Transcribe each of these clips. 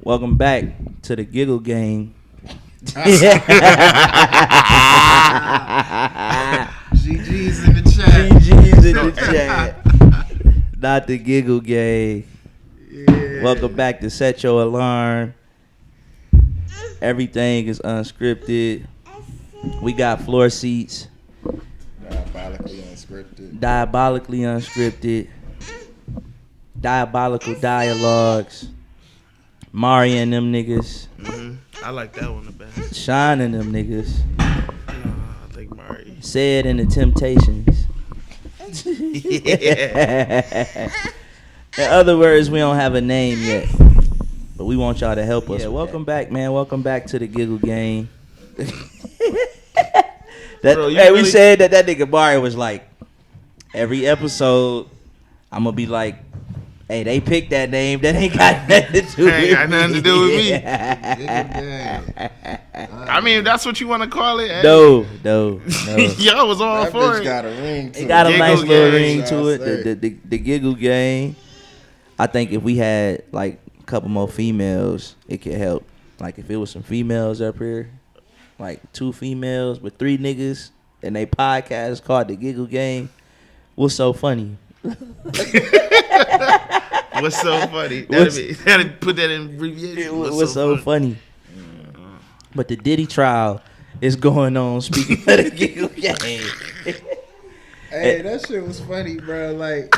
Welcome back to the Giggle Gang. GG's in the chat. GG's in the chat. Not the Giggle Gang. Yeah. Welcome back to Set Your Alarm. Everything is unscripted. We got floor seats. Diabolically unscripted. Diabolical dialogues. Mari and them niggas. I like that one the best. Shine and them niggas. I think Mari. Said in the Temptations. In other words, we don't have a name yet, but we want y'all to help us. Yeah, welcome back, man. Welcome back to the Giggle Gang. Bro, we said that nigga Mari was like, every episode, I'm gonna be like, hey, they picked that name. That ain't got nothing to do with me. Ain't got nothing to do with me. I mean, that's what you want to call it. No. Y'all was all That for bitch it. got a ring to It got a Giggle nice little Gang, ring to it. The Giggle Gang. I think if we had like a couple more females, it could help. Like if it was some females up here, like 2 females with 3 niggas, and they podcast called the Giggle Gang. What's so funny? What's so funny? That'd put that in abbreviation. What's so funny? But the Diddy trial is going on. Speaking of the Giggle Gang. Hey, that shit was funny, bro. Like,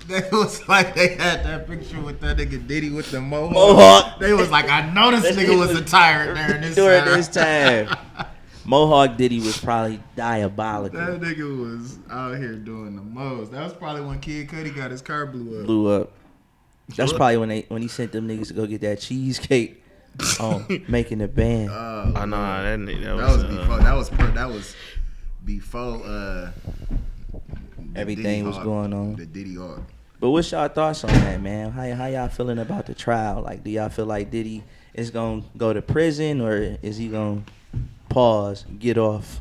that was like they had that picture with that nigga Diddy with the mohawk. They was like, I know this nigga was a tyrant during this time. Mohawk Diddy was probably diabolical. That nigga was out here doing the most. That was probably when Kid Cudi got his car blew up. That's probably when he sent them niggas to go get that cheesecake on making the band. I know That was before everything was going on. The Diddy Hawk. But what's y'all thoughts on that, man? How y'all feeling about the trial? Like, do y'all feel like Diddy is gonna go to prison, or is he gonna pause, get off?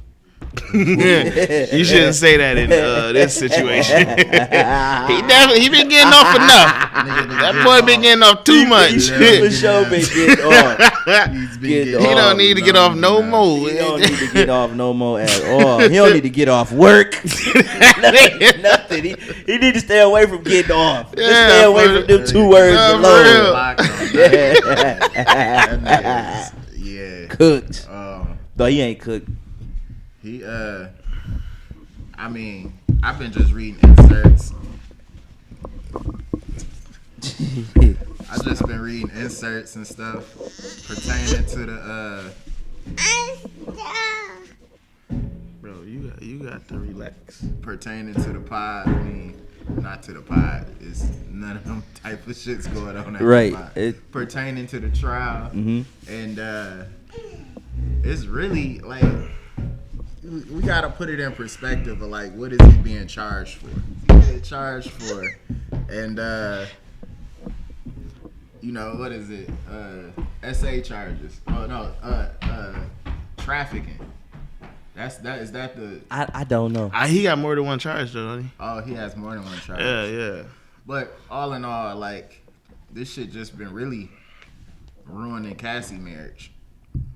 You shouldn't say that in this situation. he been getting off enough. That boy been getting off too much. He for sure been getting off. He don't need to get off no more. He don't need to get off no more at all. He don't need to get off work. Nothing. He need to stay away from getting off. Just stay away from them 2 words alone. Yeah. Cooked. Though he ain't cooked. He I mean, I've been just reading inserts. I've just been reading inserts and stuff pertaining to the Bro, you got to relax. Pertaining to the pod. I mean, not to the pod. It's none of them type of shit's going on at right. The pod. Pertaining to the trial. Mm-hmm. And it's really like, we gotta put it in perspective of like, what is he being charged for? And you know, what is it? SA charges. Oh no, trafficking. Is that the? I don't know. He got more than one charge though, doesn't he? Oh, he has more than one charge. Yeah. But all in all, like, this shit just been really ruining Cassie's marriage.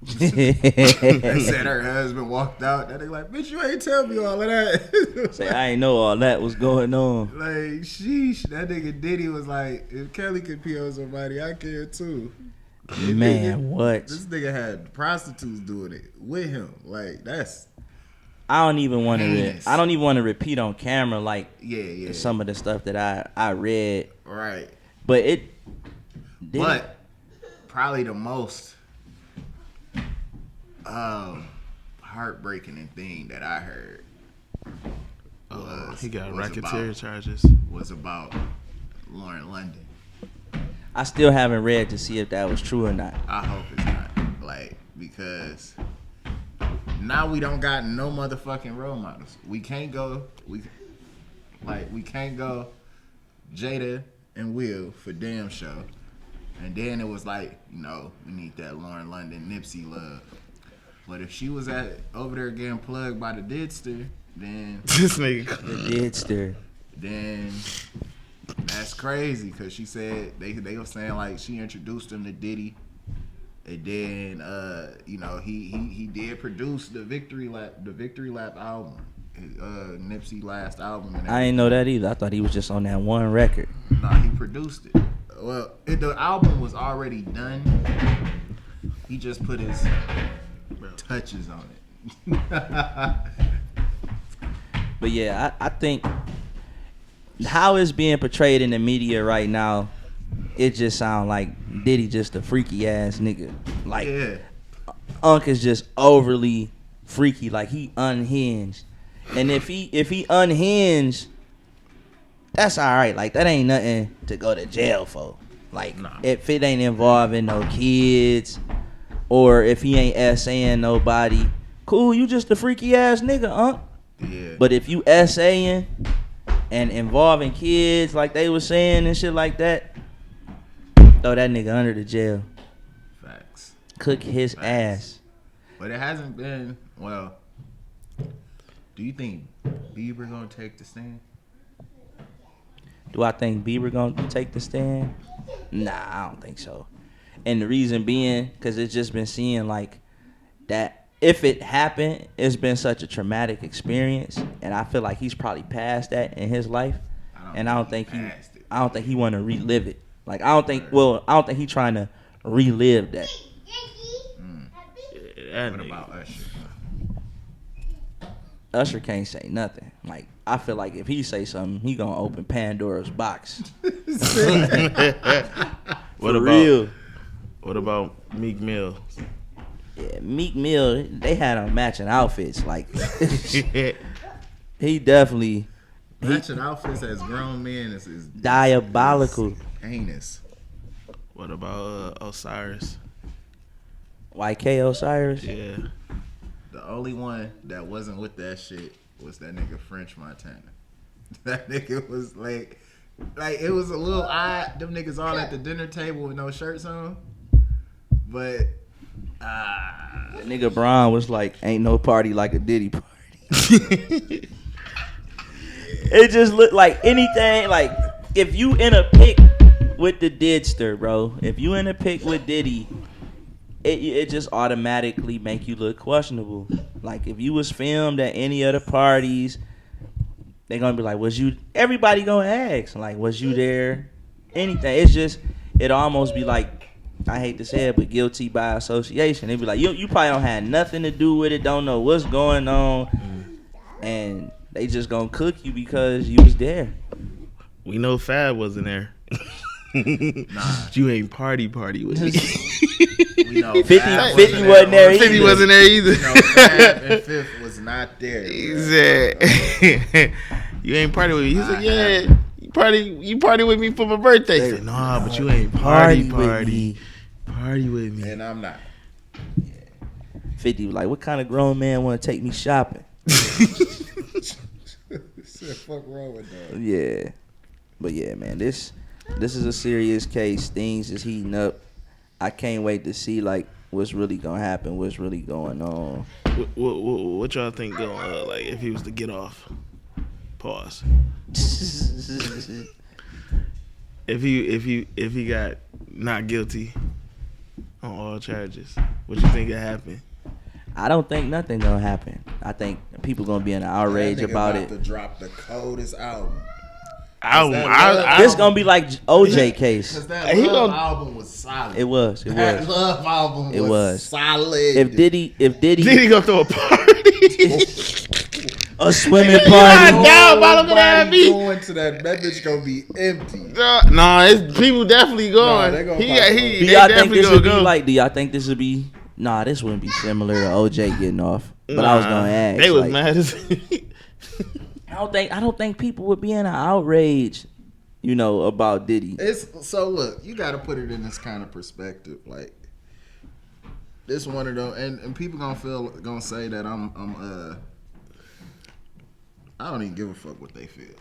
They said her husband walked out. That they like, bitch, you ain't tell me all of that. Say, I ain't know all that was going on. Like, sheesh. That nigga Diddy was like, if Kelly could PO somebody, I can too. Man, what? This nigga had prostitutes doing it with him. Like, that's. I don't even want to repeat on camera like yeah some of the stuff that I read. Right. But probably the most heartbreaking thing that I heard was he got racketeer charges. Was about Lauren London. I still haven't read to see if that was true or not. I hope it's not. Like, because now we don't got no motherfucking role models. We can't go Jada and Will for damn show. And then it was like, you know, we need that Lauren London Nipsey love. But if she was over there getting plugged by the Didster, then this nigga the Didster, then That's crazy because she said they were saying like she introduced him to Diddy, and then he did produce the Victory Lap album, Nipsey last album. And I ain't know that either. I thought he was just on that one record. Nah, he produced it. Well, the album was already done. He just put his touches on it. But yeah, I think how it's being portrayed in the media right now, it just sounds like Diddy just a freaky ass nigga. Like, Unc is just overly freaky. Like, he unhinged. And if he unhinged, that's all right. Like, that ain't nothing to go to jail for. Like, if it ain't involving no kids, or if he ain't essaying nobody, cool, you just a freaky ass nigga, Unc. Yeah. But if you essaying and involving kids, like they was saying and shit like that, throw that nigga under the jail. Facts. Cook his ass. But it hasn't been, well, do you think Bieber gonna take the stand? Do I think Bieber gonna take the stand? Nah, I don't think so. And the reason being, because it's just been seeing like that. If it happened, it's been such a traumatic experience, and I feel like he's probably past that in his life. I don't think he want to relive it. Like I don't think he trying to relive that. What about Usher? Usher can't say nothing. Like I feel like if he say something, he gonna open Pandora's box. What about Meek Mill? Yeah, Meek Mill, they had on matching outfits. Like he definitely matching outfits as grown men is diabolical. Heinous. What about Osiris? YK Osiris? Yeah. The only one that wasn't with that shit was that nigga French Montana. That nigga was like it was a little odd. Them niggas all at the dinner table with no shirts on. But that nigga Braun was like, ain't no party like a Diddy party. It just looked like anything. Like if you in a pic with the Didster, bro. If you in a pic with Diddy, it just automatically make you look questionable. Like if you was filmed at any other parties, they gonna be like, was you? Everybody gonna ask, like, was you there? Anything. It's just, it almost be like, I hate to say it, but guilty by association. They be like, you probably don't have nothing to do with it, don't know what's going on, and they just gonna cook you because you was there. We know Fab wasn't there. Nah, you ain't party with me. We know 50 wasn't there either. 50 wasn't there either. You know, Fab and Fifth was not there. He said, you ain't party with me. He said, yeah. You party with me for my birthday. He said, nah, but you ain't party. Party with me. And I'm not. Yeah. 50 was like, what kind of grown man want to take me shopping? Fuck wrong with that? Yeah. But yeah, man, this is a serious case. Things is heating up. I can't wait to see like what's really gonna happen, what's really going on. What y'all think going like if he was to get off? Pause. If he got not guilty on all charges, what you think could happen? I don't think nothing gonna happen. I think people gonna be in an outrage about it. To drop the coldest album. This gonna be like OJ case. Cause that Love album was solid. It was. That Love album was solid. If Diddy gonna throw a party, a swimming party, nobody going to that bitch gonna be empty. Nah, it's people definitely going. Do y'all think this would be? Nah, this wouldn't be similar to OJ getting off. But I was gonna ask. They was mad as. I don't think people would be in an outrage, about Diddy. So look, you got to put it in this kind of perspective. Like this one of them, and people gonna say that I'm I don't even give a fuck what they feel.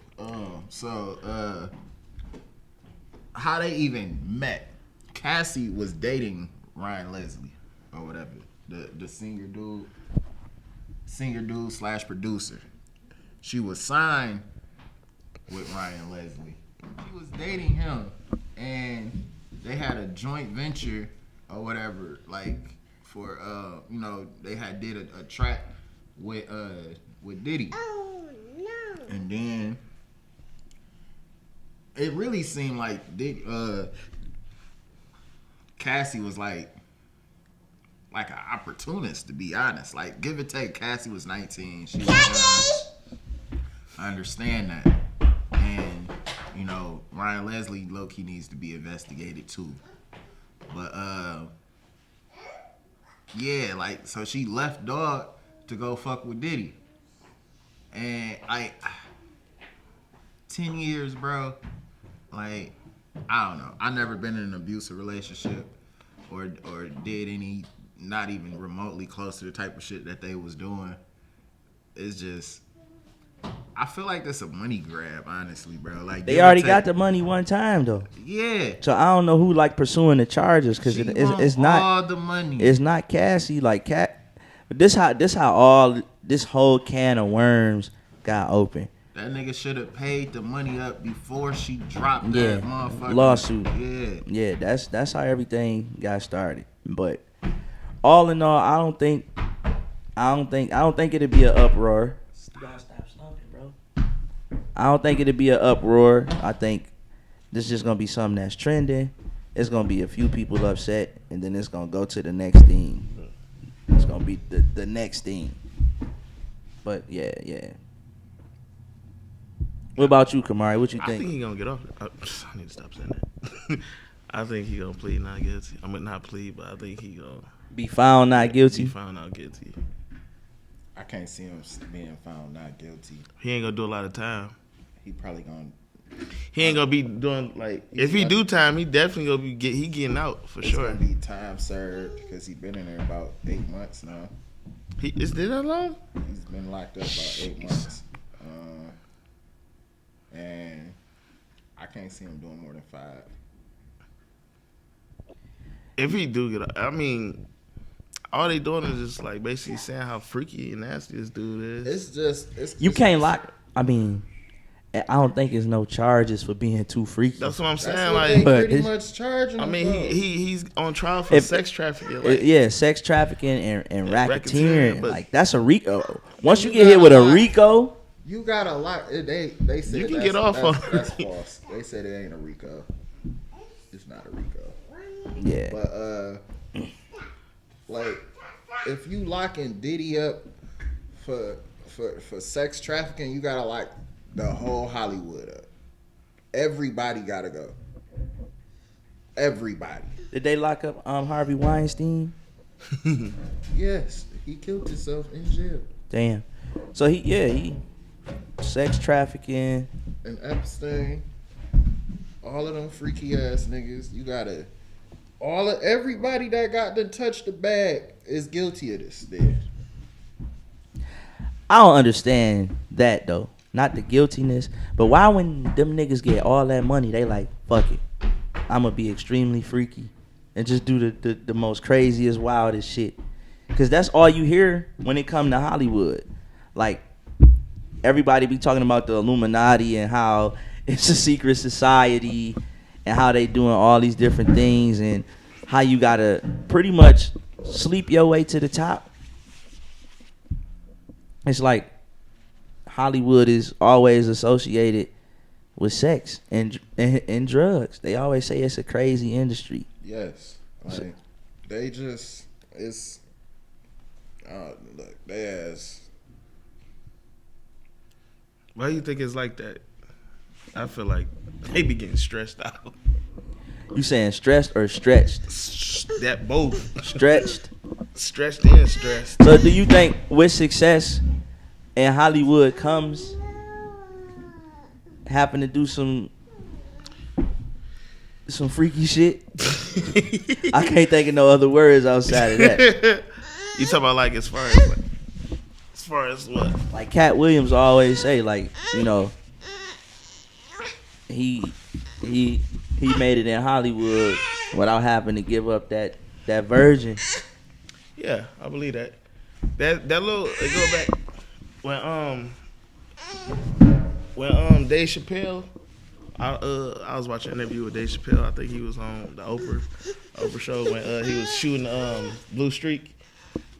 How they even met? Cassie was dating Ryan Leslie or whatever, the singer dude / producer. She was signed with Ryan Leslie. was dating him, and they had a joint venture or whatever, like for they had did a track with Diddy. Oh no! And then it really seemed like Cassie was like an opportunist, to be honest. Like, give or take, Cassie was 19. She was young. I understand that. And, Ryan Leslie low-key needs to be investigated too. But, yeah, like, so she left Dog to go fuck with Diddy. And, 10 years, bro. Like, I don't know. I never been in an abusive relationship or did any, not even remotely close to the type of shit that they was doing. It's just, I feel like that's a money grab, honestly, bro. Like, they already got the money one time though. Yeah. So I don't know who like pursuing the charges because it's not all the money. It's not Cassie like Cat. But this how all this whole can of worms got open. That nigga should have paid the money up before she dropped that motherfucker lawsuit. Yeah, that's how everything got started. But all in all, I don't think it'd be an uproar. Stop stomping, bro. I don't think it'd be an uproar. I think this is just gonna be something that's trending. It's gonna be a few people upset, and then it's gonna go to the next thing. It's gonna be the next thing. But yeah. What about you, Kamari? What you think? I think he's gonna get off. I need to stop saying that. I think he's gonna plead not guilty. I mean, not plead, but I think he gonna be found not guilty. Be found not guilty. I can't see him being found not guilty. He ain't gonna do a lot of time. He probably gonna. He ain't gonna be doing like. If he do time, he definitely gonna be getting out for sure. It's gonna be time served because he been in there about 8 months now. Is it that long? He's been locked up about 8 months. And I can't see him doing more than 5. If he do get out, I mean, all they doing is just like basically saying how freaky and nasty this dude is. It's you can't lock. I mean, I don't think there's no charges for being too freaky. That's what I'm saying. That's like, they pretty much charging. I mean, he's on trial for sex trafficking. Like, sex trafficking and racketeering. Like that's a RICO. Once you get hit with a RICO. You got a lot. They said you can get off on that's false. They said it ain't a RICO. It's not a RICO. Yeah. But like if you locking Diddy up for sex trafficking, you gotta lock the whole Hollywood up. Everybody gotta go. Everybody. Did they lock up Harvey Weinstein? Yes, he killed himself in jail. Damn. So he sex trafficking and Epstein, all of them freaky ass niggas. You gotta, everybody that got to touch the bag is guilty of this. There. I don't understand that though. Not the guiltiness, but why when them niggas get all that money, they like fuck it, I'm gonna be extremely freaky and just do the most craziest, wildest shit. Cause that's all you hear when it come to Hollywood, like. Everybody be talking about the Illuminati and how it's a secret society and how they doing all these different things and how you gotta pretty much sleep your way to the top. It's like Hollywood is always associated with sex and drugs. They always say it's a crazy industry. Yes, like they just it's look they ass. Why do you think it's like that? I feel like they be getting stressed out. You saying stressed or stretched? That both. Stretched? Stretched and stressed. So do you think with success in Hollywood comes having to do some freaky shit? I can't think of no other words outside of that. You talking about like as far as what? Like Cat Williams always say, like, you know, he made it in Hollywood without having to give up that virgin. Yeah, I believe that. That little it go back when Dave Chappelle I was watching an interview with Dave Chappelle. I think he was on the Oprah show when he was shooting Blue Streak.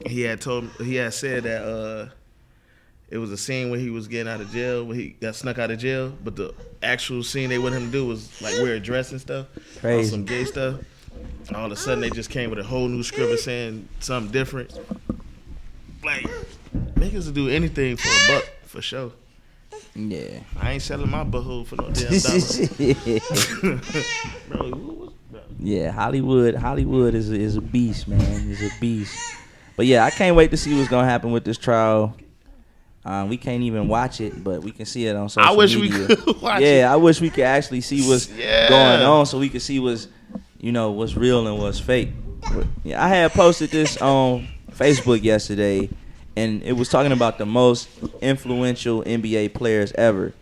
He had said that it was a scene where he was getting out of jail, when he got snuck out of jail, but the actual scene they wanted him to do was like wear a dress and stuff, Crazy. some gay stuff. All of a sudden they just came with a whole new script and saying something different. Like niggas will do anything for a buck for sure. Yeah. I ain't selling my butthole for no damn dollar. Bro. Yeah, Hollywood is a beast, man. It's a beast. But yeah, I can't wait to see what's gonna happen with this trial. We can't even watch it, but we can see it on social media. I wish we could watch it. Yeah, I wish we could actually see what's going on, so we could see what's real and what's fake. Yeah, I had posted this on Facebook yesterday, and it was talking about the most influential NBA players ever.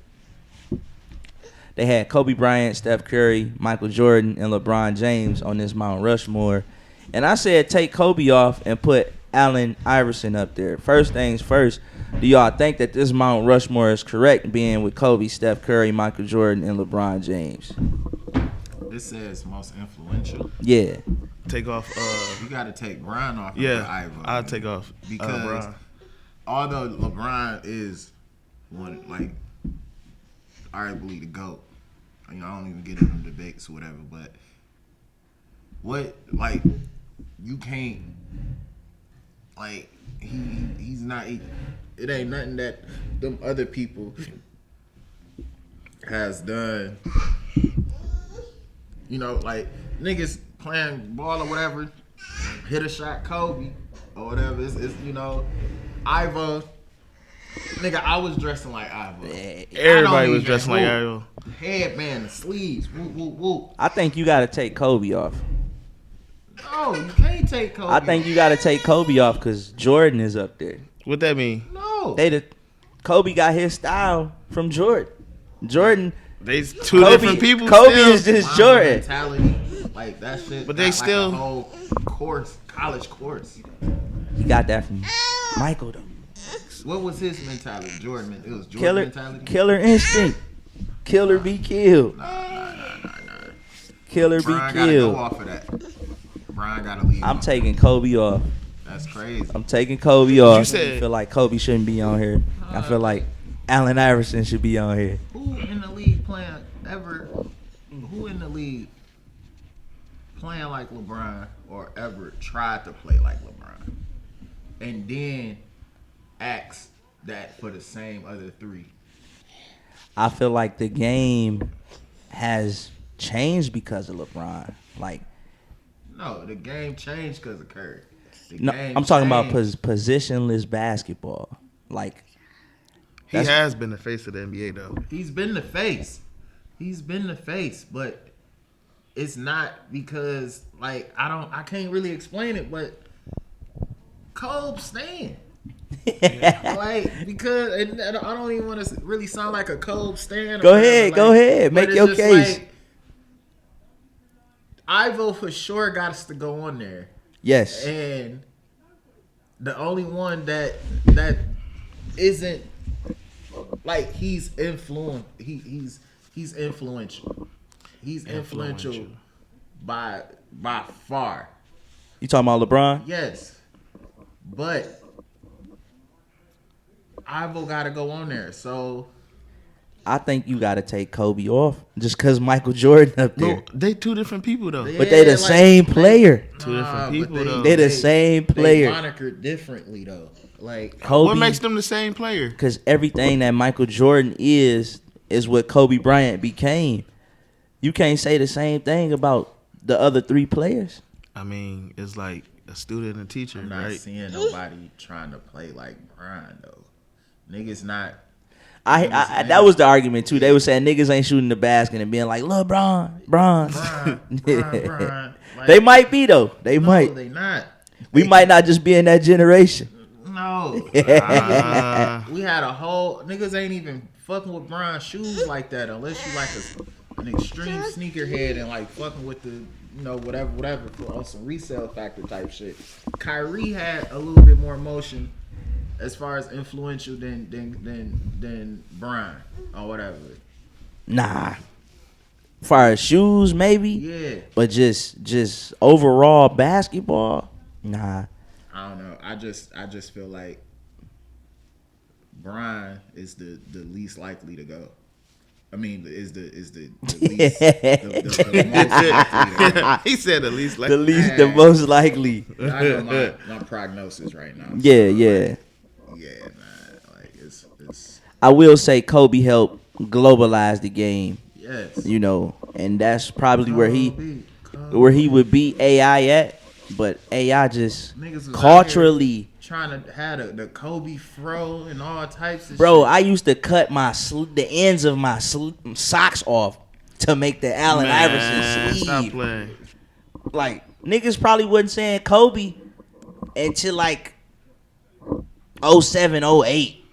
They had Kobe Bryant, Steph Curry, Michael Jordan, and LeBron James on this Mount Rushmore. And I said take Kobe off and put Allen Iverson up there. First things first, do y'all think that this Mount Rushmore is correct, being with Kobe, Steph Curry, Michael Jordan, and LeBron James? This says most influential. Yeah. Take off. You got to take Bron off. Yeah, Ivo, I'll take off because Bron. Although LeBron is one, like, arguably the GOAT. I don't even get in them debates or whatever, but you can't, like, he's not, it ain't nothing that them other people has done. Like, niggas playing ball or whatever, hit a shot, Kobe, or whatever. It's Ivo. Nigga, I was dressing like Ivo. Everybody was dressing like Ivo. Headband, the sleeves, whoop, whoop, whoop. I think you got to take Kobe off. No, you can't take Kobe. I think you got to take Kobe off because Jordan is up there. What that mean? No. Kobe got his style from Jordan. Jordan. They two different people. Kobe still. is just Jordan. Mentality, like that shit. But they still like a whole college course. He got that from Michael though. What was his mentality? Jordan. It was Jordan mentality. Killer instinct. Killer be killed. Nah. Killer Brian be killed. Gotta go off of that. Brian gotta leave. I'm taking Kobe off. That's crazy. I'm taking Kobe off. said- I feel like Kobe shouldn't be on here. I feel like Allen Iverson should be on here. Who in the league playing ever? Who in the league playing like LeBron or ever tried to play like LeBron, and then asked that for the same other three? I feel like the game has changed because of LeBron. Like, No, the game changed because of Curry. no, I'm talking about positionless basketball. Like, he has been the face of the NBA though. He's been the face. But it's not because, like, I can't really explain it, but Kobe stand. Like, because and I don't even want to really sound like a Kobe stand. Go ahead, make your case. Like, Ivo for sure got us to go on there. yes. And the only one that isn't, like, he's influential. He's influential. He's influential by far. You talking about LeBron? Yes. But Ivo got to go on there. So I think you got to take Kobe off just because Michael Jordan up there. No, they two different people though. But they the same player. Two different people but though. They the same player. They monikered differently though. Like, Kobe, What makes them the same player? because everything that Michael Jordan is what Kobe Bryant became. You can't say the same thing about the other three players. I mean, it's like a student and a teacher, I'm not right? seeing nobody trying to play like Brian though. Niggas not. I that was the argument too. They were saying niggas ain't shooting the basket and being like, LeBron, Bron. Brian. Like, They might be though. They no, might. They not. We might not just be in that generation. No. We had a whole niggas ain't even fucking with Brian's shoes like that unless you like an extreme sneakerhead and like fucking with the whatever for on some resale factor type shit. Kyrie had a little bit more emotion as far as influential than Brian or whatever. Nah. far as shoes, maybe. Yeah. But just overall basketball, nah. I don't know. I just feel like Brian is the least likely to go. I mean, is the least the most likely to go. He said the least likely. The most likely. I know my prognosis right now. Yeah. Yeah, man. Like it's. I will say Kobe helped globalize the game. Yes. You know, and that's probably where he would beat AI at. But AI just Niggas was culturally trying to have the Kobe fro and all types of bro, shit. I used to cut the ends of my socks off to make the Allen Iverson sleeve. Stop playing. Like niggas probably wasn't saying Kobe until like 07, 08.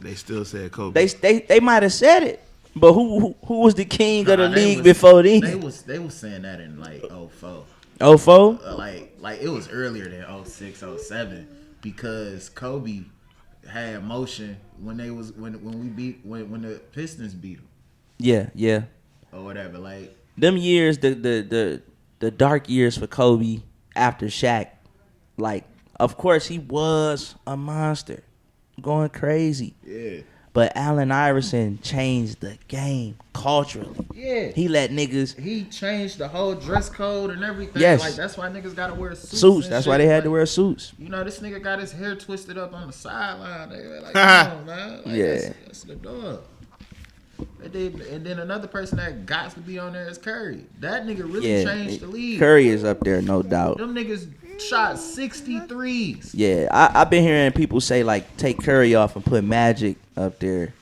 They still said Kobe. They might have said it, but who was the king of the league was, before then? They was saying that in like 04. 04? Like it was earlier than 06, 07 because Kobe had motion when they was when the Pistons beat them. Yeah. Or whatever. Like them years, the dark years for Kobe after Shaq, like of course he was a monster, going crazy. Yeah. But Allen Iverson changed the game culturally. Yeah. He let niggas. He changed the whole dress code and everything. Yes. Like that's why niggas gotta wear suits. That's shit. why they had like, to wear suits. You know, this nigga got his hair twisted up on the sideline. They were like, come on, man. Like, Yeah. That's the dog. And then another person that got to be on there is Curry. That nigga really changed the league. Curry is up there, no doubt. Them niggas shot 63s. Yeah, I've been hearing people say like take Curry off and put Magic up there.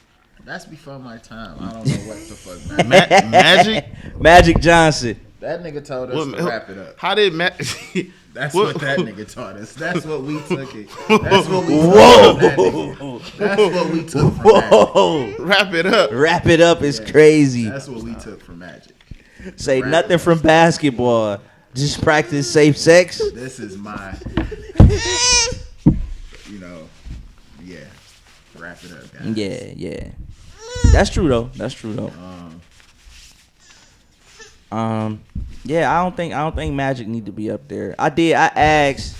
That's before my time. I don't know what the fuck. Magic? Magic Johnson. That nigga told us to wrap it up. How did That's what that nigga taught us. That's what we took it. That's what we took from that nigga. That's what we took from Magic. Wrap it up. Wrap it up is crazy. That's what we took from Magic. Say Wrap nothing it from basketball. Just practice safe sex. This is my, yeah. Wrap it up, guys. Yeah. That's true though. Yeah, I don't think Magic need to be up there. I asked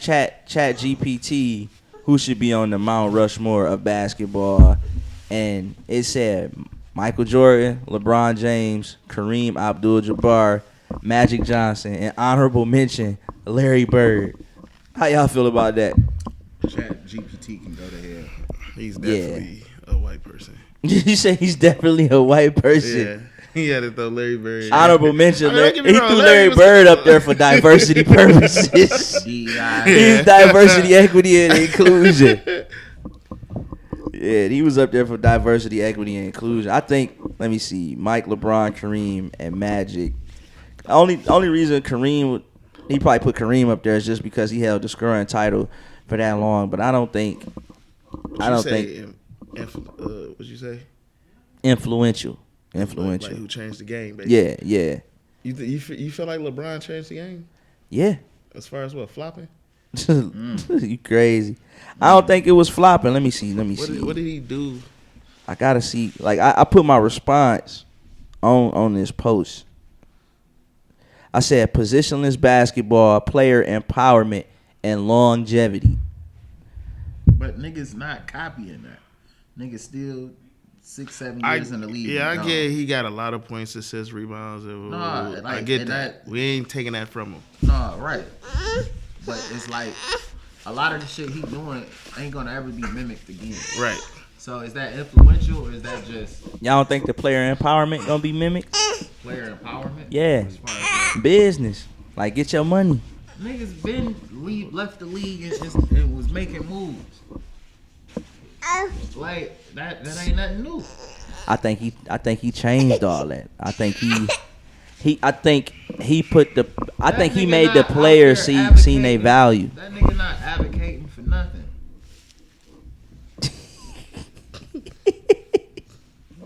Chat GPT who should be on the Mount Rushmore of basketball, and it said Michael Jordan, LeBron James, Kareem Abdul-Jabbar, Magic Johnson, and honorable mention Larry Bird. How y'all feel about that? Chat GPT can go to hell. He's definitely a white person. You say he's definitely a white person. Yeah. He had to throw Larry Bird. Honorable mention. He He threw Larry Bird up there for diversity purposes. He's diversity, equity, and inclusion. Yeah, he was up there for diversity, equity, and inclusion. I think, let me see, Mike, LeBron, Kareem, and Magic. Only reason he probably put Kareem up there is just because he held the scoring title for that long. But I don't think. What'd you say? Influential. Like who changed the game, basically. Yeah. You feel like LeBron changed the game? Yeah. As far as what, flopping? You crazy. I don't think it was flopping. Let me see. What did he do? I gotta see. Like I put my response on this post. I said positionless basketball, player empowerment, and longevity. But niggas not copying that. Niggas still 6-7 years in the league. Yeah, I get he got a lot of points, assists, rebounds. I get that. We ain't taking that from him. No, right. But it's like a lot of the shit he doing ain't gonna ever be mimicked again. Right. So is that influential or is that just Y'all don't think the player empowerment gonna be mimicked? player empowerment? Yeah. As far as Business. Like get your money. niggas been left the league and was making moves. Like that ain't nothing new. I think he changed all that. I think he made the players see their value. That nigga not advocating for nothing.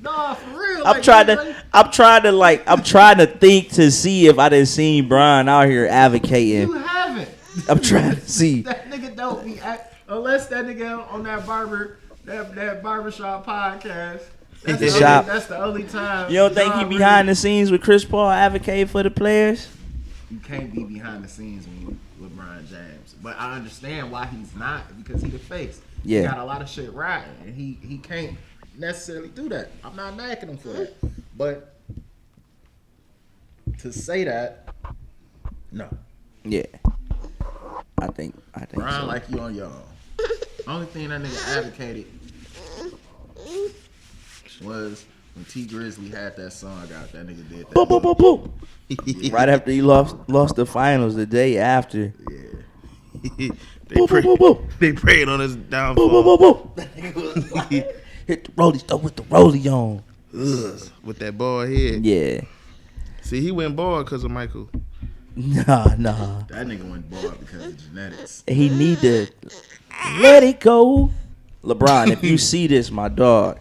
No, for real. I'm trying to think to see if I done seen Brian out here advocating. You haven't. I'm trying to see. That nigga don't be unless that nigga on that barbershop podcast He can shop. That's the only time. You don't think he behind the scenes with Chris Paul advocating for the players? You can't be behind the scenes when you LeBron James. But I understand why he's not, because he the face. Yeah. He got a lot of shit riding, and he can't necessarily do that. I'm not knocking him for that. But to say that, no. Yeah. I think Brian, so. like you on your own. Only thing that nigga advocated was when T Grizzly had that song out. That nigga did that. Boop, boop, boop, boop. Right after he lost the finals, the day after. Yeah. They prayed on his downfall. Boop, boop, boop, boop. Hit the rollie stuff with the rollie on. Ugh, with that bald head. Yeah. See, he went bald because of Michael. Nah. That nigga went bald because of genetics. He need to let it go. LeBron, if you see this, my dog,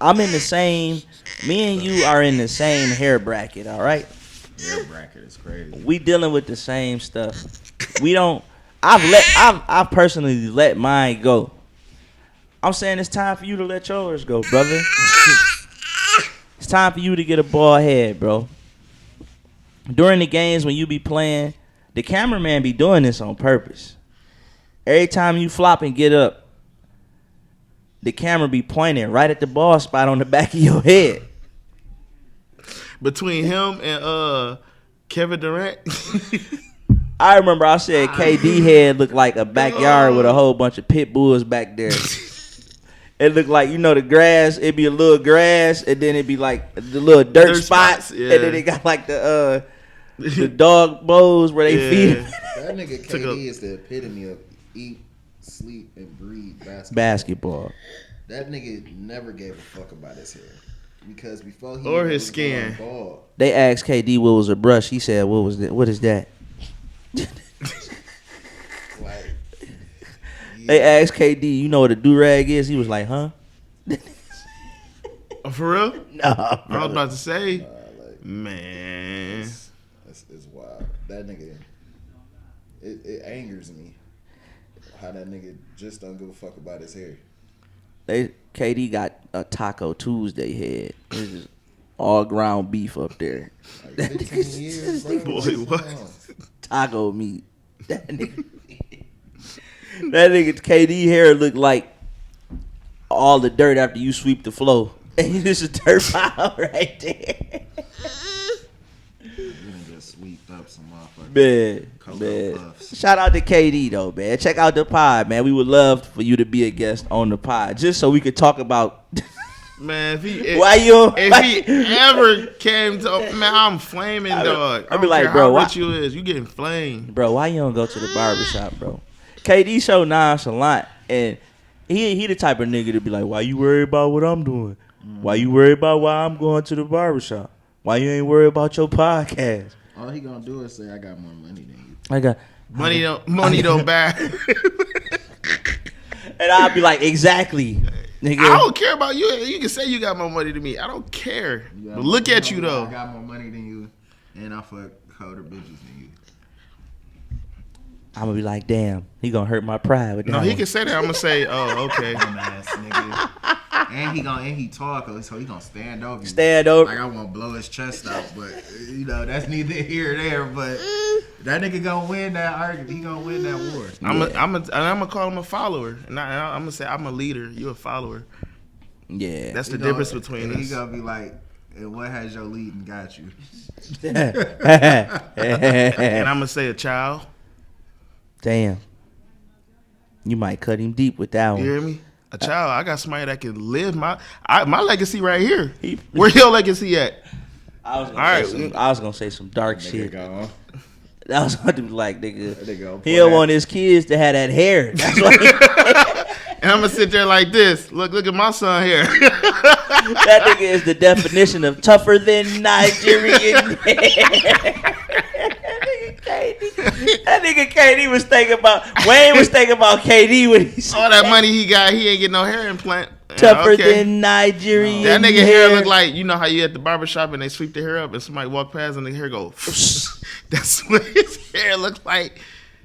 I'm in the same. Me and you are in the same hair bracket. All right. Hair bracket is crazy. We dealing with the same stuff. We don't. I've personally let mine go. I'm saying it's time for you to let yours go, brother. It's time for you to get a bald head, bro. During the games when you be playing, the cameraman be doing this on purpose. Every time you flop and get up, the camera be pointing right at the bald spot on the back of your head. Between him and Kevin Durant. I remember I said KD head looked like a backyard with a whole bunch of pit bulls back there. It looked like, the grass, it'd be a little grass, and then it'd be like the little dirt spots, yeah. and then they got like the dog bowls where they feed him. That nigga KD is the epitome of eat, sleep, and breathe Basketball. That nigga never gave a fuck about his hair. Because before he or his was skin. bald, They asked KD what was a brush. He said, "What was that? What is that?" like, They asked KD, "You know what a do rag is?" He was like, "Huh?" Oh, for real? Nah, I was about to say, like, man. it's wild. That nigga, it angers me how that nigga just don't give a fuck about his hair. KD got a Taco Tuesday head. It's just all ground beef up there. Like 15 years, bro. Boy, what? Taco meat. That nigga KD hair looked like all the dirt after you sweep the floor. And you just a dirt pile right there. You done just sweeped up some motherfuckers. Man. Puffs. Shout out to KD though, man. Check out the pod, man. We would love for you to be a guest on the pod, just so we could talk about. Man, if he ever came to, man, I'm flaming, dog. I'd be like, bro, what you is? You getting flamed, bro? Why you don't go to the barbershop, bro? KD so nonchalant, and he the type of nigga to be like, why you worry about what I'm doing? Why you worry about why I'm going to the barbershop? Why you ain't worry about your podcast? All he gonna do is say, I got more money than you. money don't buy. And I'll be like, exactly, nigga. I don't care about you. You can say you got more money than me. I don't care. But look at you though. I got more money than you, and I fuck colder bitches than you. I'm gonna be like, damn, he gonna hurt my pride with that. No, he one. can say that. I'm gonna say, oh, okay. Dumbass nigga. And he talk, so he gonna stand over. Stand over. Like I want to blow his chest out, but that's neither here nor there. But that nigga gonna win that argument. He gonna win that war. I'm gonna call him a follower, and I'm gonna say I'm a leader. You a follower. Yeah, That's the difference between us. He gonna be like, and what has your leading got you? And I'm gonna say a child. Damn, you might cut him deep with that one. You hear me? A child. I got somebody that can live my legacy right here. Where your legacy at? I was gonna say some dark shit. Gone. I was gonna be like, nigga, Nigga, he don't want his kids to have that hair. That's why And I'm gonna sit there like this. Look at my son here. that nigga is the definition of tougher than Nigerian hair. That nigga KD was thinking about Wayne was thinking about KD when he said All that money he got, he ain't get no hair implant. tougher than Nigerian. That nigga hair look like, you know how you at the barbershop and they sweep the hair up and somebody walk past and the hair go. That's what his hair looked like.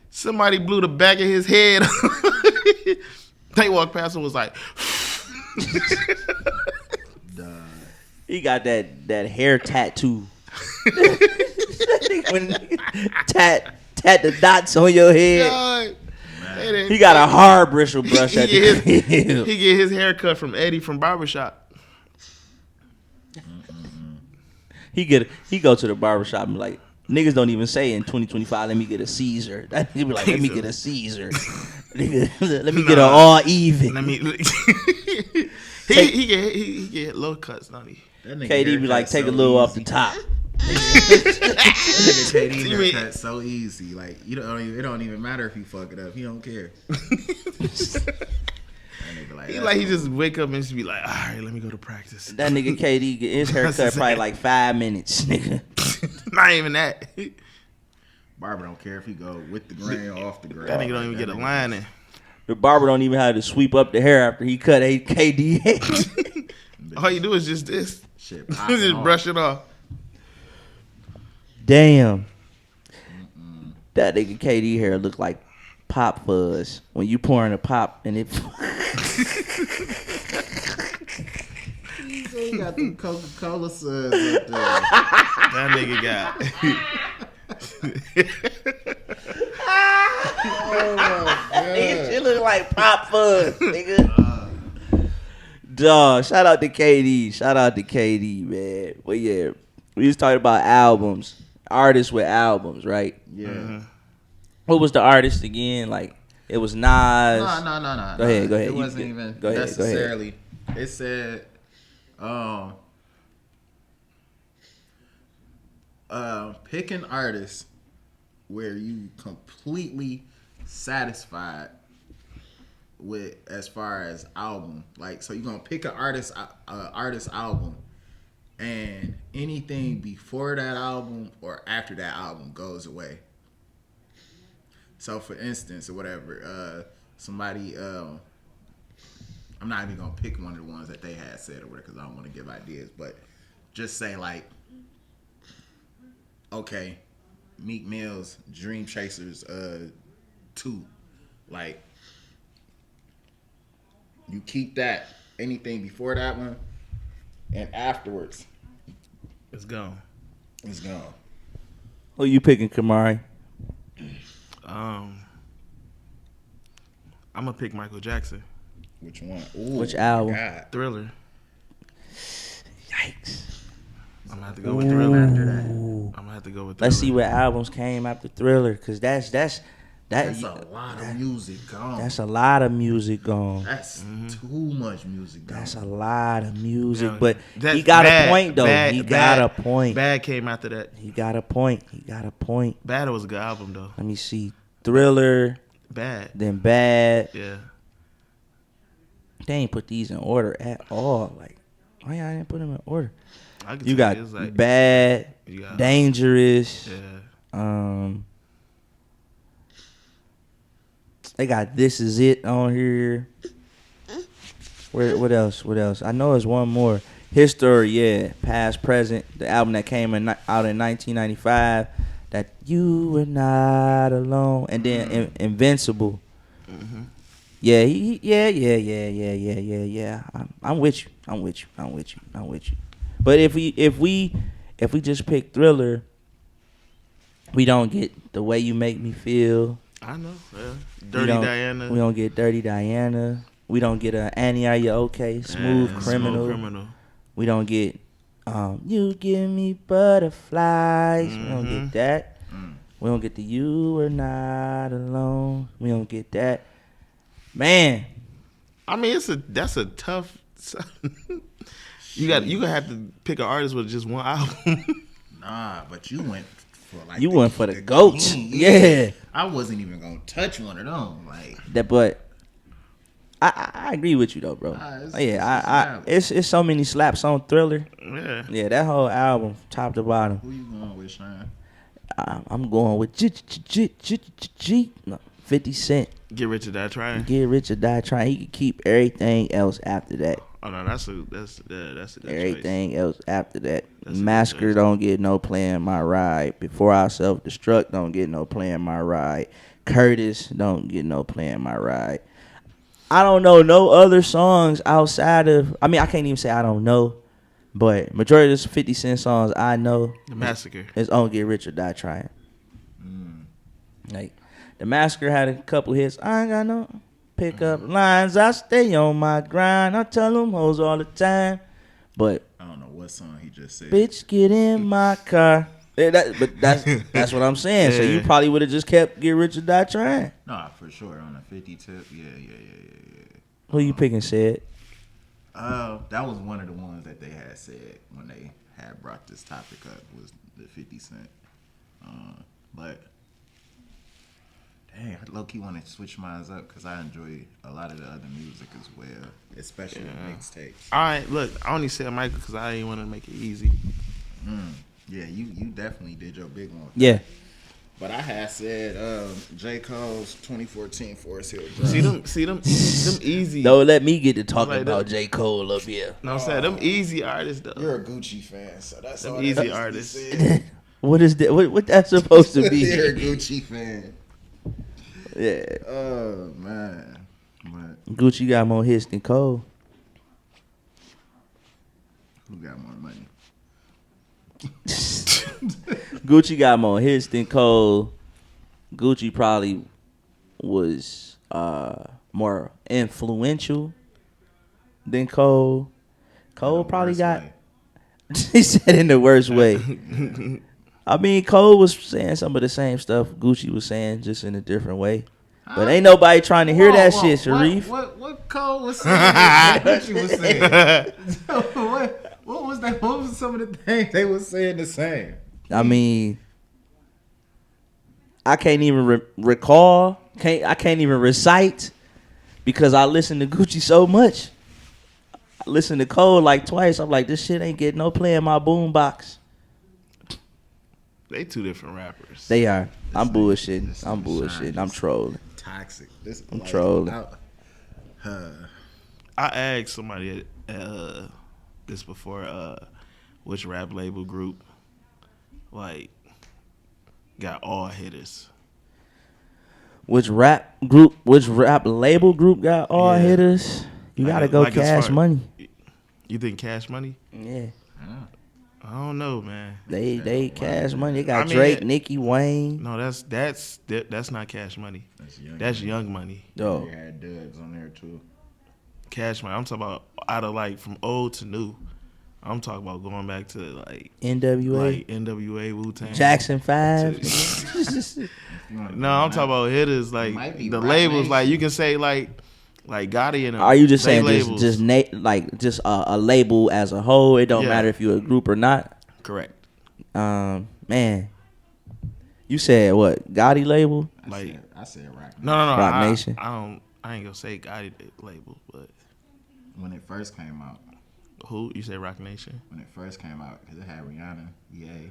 Somebody blew the back of his head. They walked past and was like. He got that hair tattoo. When tat the dots on your head. God. He got a hard bristle brush at the crib. He get his hair cut from Eddie from Barbershop. He go to the barbershop and be like, niggas don't even say in 2025, let me get a Caesar. That nigga be like, let me get a Caesar. Nigga, let me get an all even. Let me. he get low cuts, don't he? KD be like, take a little off the top. KD haircut so easy. Like it don't even matter if you fuck it up. He don't care. He just wake up and just be like, all right, let me go to practice. That nigga KD get his haircut probably like 5 minutes, nigga. Not even that. Barber don't care if he go with the grain or off the grain. That nigga don't even get a line in. The barber don't even have to sweep up the hair after he cut KD hair. All you do is just this. Shit, just brush it off. Damn. That nigga KD hair look like pop fuzz when you pouring a pop and it. He got the Coca-Cola suds up there. That nigga got. Oh my god. It look like pop fuzz, nigga. Dog, shout out to KD, man. But yeah, we was talking about albums, artists with albums, right? Yeah. Mm-hmm. What was the artist again? Like, it was Nas. No. Go ahead. It wasn't even go ahead, necessarily. It said, pick an artist where you completely satisfied with as far as album. Like, so you're gonna pick an artist album, and anything before that album or after that album goes away. So, for instance, or whatever, somebody, I'm not even gonna pick one of the ones that they had said or whatever because I don't want to give ideas, but just say like, okay, Meek Mill's Dream Chasers 2, like, you keep that, anything before that one, and afterwards, It's gone. it's gone. Who you picking, Kamari? I'm gonna pick Michael Jackson. Which one? Ooh, Which album? God. Thriller. Yikes. I'm gonna have to go with Thriller after that. Ooh. I'm gonna have to go with Thriller. Let's see what albums came after Thriller, cause that's That's a lot of music gone. That's a lot of music gone. That's too much music gone. That's a lot of music, Yeah, but that's he got Bad, a point though. Bad, He got Bad. a point. Bad came after that. He got a point. Bad was a good album though. Let me see. Thriller, Bad. then Bad. Yeah. They ain't put these in order at all. Like, why y'all didn't put them in order? I can You tell got it's like, Bad, you got- Dangerous. Yeah. They got This Is It on here. What else? I know there's one more. History, yeah. Past, Present. The album that came out in 1995. That You Were Not Alone. And then Invincible. Mm-hmm. Yeah, yeah. I'm with you. But if we just pick Thriller, we don't get The Way You Make Me Feel. I know. Yeah. Dirty Diana. We don't get Dirty Diana. We don't get Annie, Are You Okay? Smooth Criminal. We don't get You Give Me Butterflies. We don't get that. We don't get the You Were Not Alone. We don't get that. Man, I mean, that's a tough. you gonna have to pick an artist with just one album. Nah, but you went for like you went for the goats. king. Yeah. I wasn't even gonna touch one of them. Like That, but I agree with you though, bro. It's so many slaps on Thriller. Yeah. Yeah, that whole album, top to bottom. who you going with, Sean? I'm going with 50 Cent. Get Rich or Die Trying. Get Rich or Die Trying. He could keep everything else after that. Oh no, that's a good Everything choice. else after that. That's a good Massacre choice. don't get no Playing My Ride. Before I Self Destruct don't get no Playing My Ride. Curtis don't get no Playing My Ride. I don't know no other songs outside of. I mean, I can't even say I don't know, but majority of the 50 Cent songs I know. The Massacre. Is on Get Rich or Die Trying. Like the Massacre had a couple hits. I ain't got no pick up lines. I stay on my grind. I tell them hoes all the time. But I don't know what song he just said. Bitch, get in my car. Yeah, but that's what I'm saying. So you probably would have just kept Get Rich or Die Trying. Nah, for sure. On a 50 tip. Yeah. Who you picking, said? That was one of the ones that they had said when they had brought this topic up was the 50 Cent. But dang, I low-key want to switch mine up because I enjoy a lot of the other music as well, especially mixtapes. All right, look, I only said Michael because I didn't want to make it easy. Yeah, you definitely did your big one. Yeah. But I had said J. Cole's 2014 Forest Hill Drive. See them easy. Don't let me get to talking Like about that. J. Cole up here. No, I'm saying them easy artists though. You're a Gucci fan, so that's Them all easy that artists. What is that? What that's supposed to be? You're a Gucci fan. Yeah. Oh man. But Gucci got more hits than Cole. who got more money? Gucci got more hits than Cole. Gucci probably was more influential than Cole. Cole probably got. He said in the worst way. I mean, Cole was saying some of the same stuff Gucci was saying, just in a different way. But ain't nobody trying to hear that shit, Sharif. What Cole was saying? What Gucci was saying? What was that? What was some of the things they was saying the same? I mean, I can't even recall. I can't even recite because I listen to Gucci so much. I listen to Cole like twice. I'm like, this shit ain't getting no play in my boombox. They two different rappers. They are. I'm bullshitting. I'm bullshitting. I'm trolling. Toxic. I'm trolling. I asked somebody this before, which rap label group like got all hitters. Which rap label group got all hitters? You gotta go Cash Money. You think Cash Money? Yeah. I don't know, man. They Cash Money. They got Drake, Nicki, Wayne. No, that's not Cash Money. That's Young Money. Oh. They had Duds on there too. Cash Money. I'm talking about out of like from old to new. I'm talking about going back to like NWA, Wu-Tang, Jackson 5. No, I'm talking about hitters like the labels. Like you can say like Gotti and them. Are you just saying labels. just a label as a whole? It don't matter if you're a group or not. Correct. Man, you said what? Gotti label? I said Rock. No. Rock Nation. I ain't gonna say Gotti label, but When it first came out. who you say Rock Nation? When it first came out, because it had Rihanna, EA.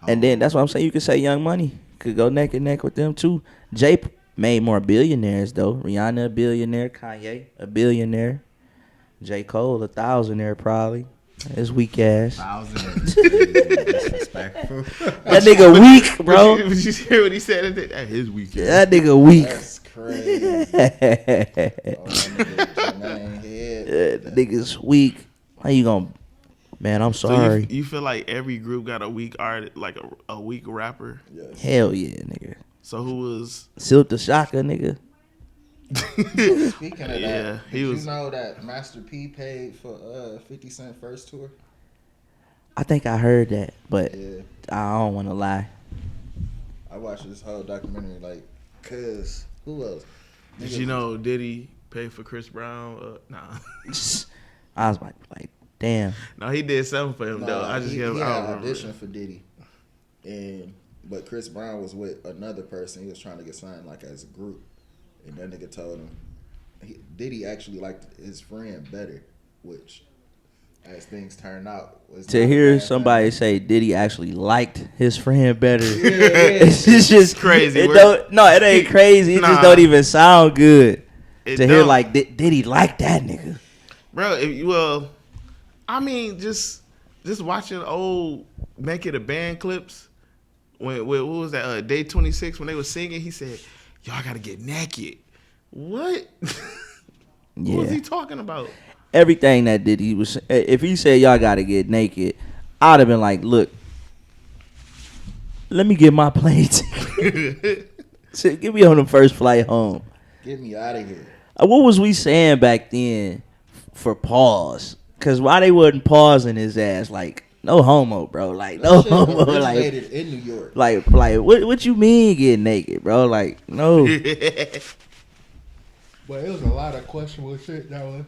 And then that's what I'm saying. You could say Young Money could go neck and neck with them too. Jay made more billionaires though. Rihanna a billionaire, Kanye a billionaire, J. Cole a thousandaire probably. His weak ass. Disrespectful. That nigga weak, bro. Did you hear what he said? That his weak. That nigga weak. That's crazy. That nigga's weak. How you gonna? Man, I'm sorry. So you feel like every group got a weak artist, like a weak rapper? Yes. Hell yeah, nigga. So who was? Silk the Shocker, nigga. Speaking of Yeah, that, he did was- you know that Master P paid for 50 Cent first tour? I think I heard that, but Yeah. I don't want to lie. I watched this whole documentary, like, cause who else? Did you know Diddy paid for Chris Brown? Nah. I was like, damn. No, he did something for him though. I just he can't. had I an don't audition remember. for Diddy, but Chris Brown was with another person. He was trying to get signed like as a group, and that nigga told him Diddy actually liked his friend better, which, as things turned out, was To not a hear bad somebody thing. say Diddy actually liked his friend better, Yeah. it's just Crazy. It ain't crazy. It just Nah. don't even sound good It to hear don't. like Diddy like that nigga. Bro, I mean, just watching old Make It a Band clips. When what was that? Day 26 when they were singing, he said, "Y'all gotta get naked." What? Yeah. What was he talking about? Everything that Diddy was. If he said y'all gotta get naked, I'd have been like, look, let me get my plane ticket. So get me on the first flight home. Get me out of here. What was we saying back then for pause? Cause why they wasn't pausing his ass? Like, no homo, bro. Like, no homo. Like, in New York. like what you mean getting naked, bro? Like, no. But it was a lot of questionable shit that was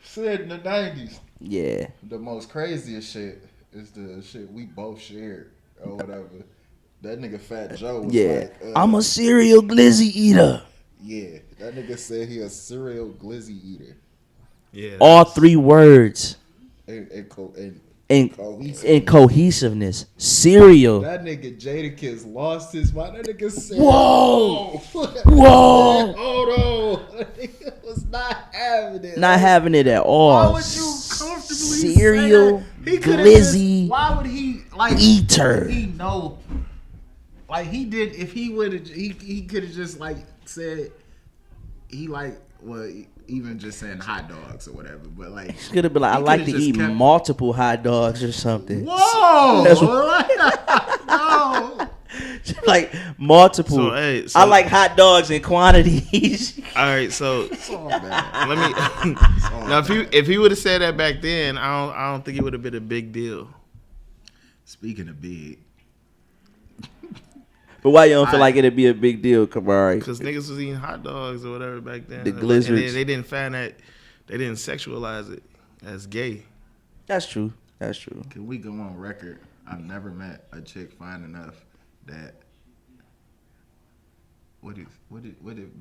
said in the 90s. Yeah. The most craziest shit is the shit we both shared or whatever. That nigga Fat Joe was like, I'm a serial glizzy eater. Yeah, that nigga said he a serial glizzy eater. Yeah. All 3 words. And cohesiveness. Serial. That nigga Jadakiss lost his mind. That nigga said, Whoa! Whoa! Hold on. That nigga was not having it. Not having it at all. Why would you comfortably serial say that? He glizzy why would he like eater? He know, like he did. If he would have, he could have just like said he like even just saying hot dogs or whatever. But like he could have been like, I like to eat multiple hot dogs or something. Whoa! No. Like multiple. So, I like hot dogs in quantities. All right, so let me. Now, if he would have said that back then, I don't think it would have been a big deal. Speaking of big, but why you don't feel like it'd be a big deal, Kamari? Because niggas was eating hot dogs or whatever back then. The glizzards. And they didn't find that, they didn't sexualize it as gay. That's true. That's true. Can we go on record? I've never met a chick fine enough that. What did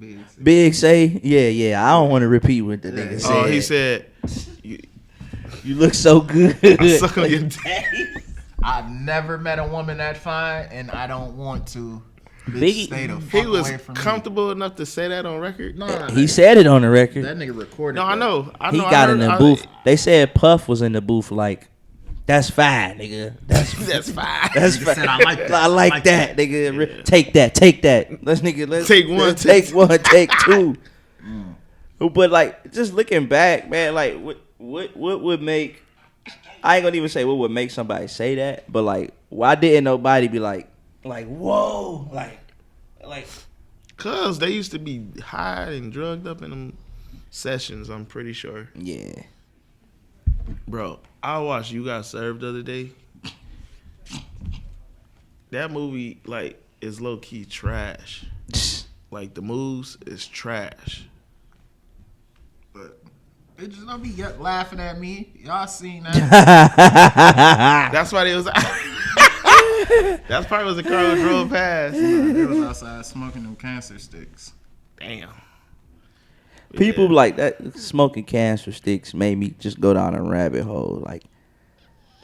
Big say? Big say? Yeah. I don't want to repeat what the nigga said. Oh, he said, you look so good. I suck on your dick. I've never met a woman that fine, and I don't want to. Biggie, he was comfortable enough to say that on record. No, he said it on the record. That nigga recorded. No, I know. He got in the booth. They said Puff was in the booth. Like, that's fine, nigga. That's fine. That's fine. Said, I like that. I like that, nigga. Yeah. Take that. Let's take one. Take one. Take 2. But like, just looking back, man, like, what would make? I ain't gonna even say what would make somebody say that, but like, why didn't nobody be like, whoa, like, cause they used to be high and drugged up in them sessions. I'm pretty sure. Yeah, bro, I watched You Got Served the other day. That movie like is low key trash. Like the moves is trash. But bitches don't be laughing at me. Y'all seen that? That's why they was. That's probably was the car that drove past. They was outside smoking them cancer sticks. Damn. People like that smoking cancer sticks made me just go down a rabbit hole. Like,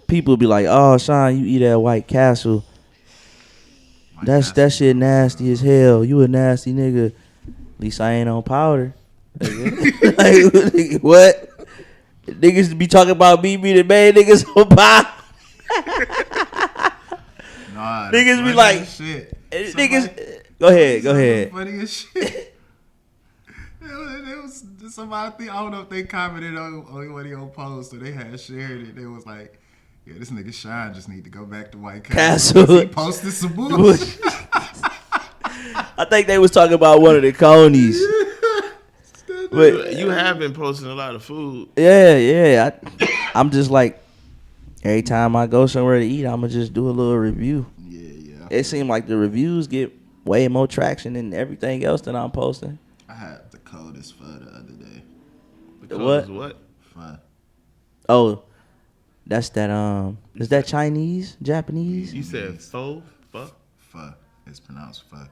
people be like, "Oh, son, you eat that White Castle. That shit nasty as hell. You a nasty nigga. At least I ain't on powder." Like, what? Niggas be talking about me being the main niggas on powder. Nah, niggas be like, shit. Niggas. Go ahead. Funny as shit. It was somebody. I don't know if they commented on one of your posts or they had shared it. They was like, "Yeah, this nigga Shine just need to go back to White Castle." He posted some bullshit. I think they was talking about one of the conies. But you have been posting a lot of food. Yeah. I'm just like, every time I go somewhere to eat, I'ma just do a little review. Yeah. It seemed like the reviews get way more traction than everything else that I'm posting. I had the coldest pho the other day. What? Pho. Oh, that's that. Is that Chinese, Japanese? You said pho? Pho. It's pronounced pho.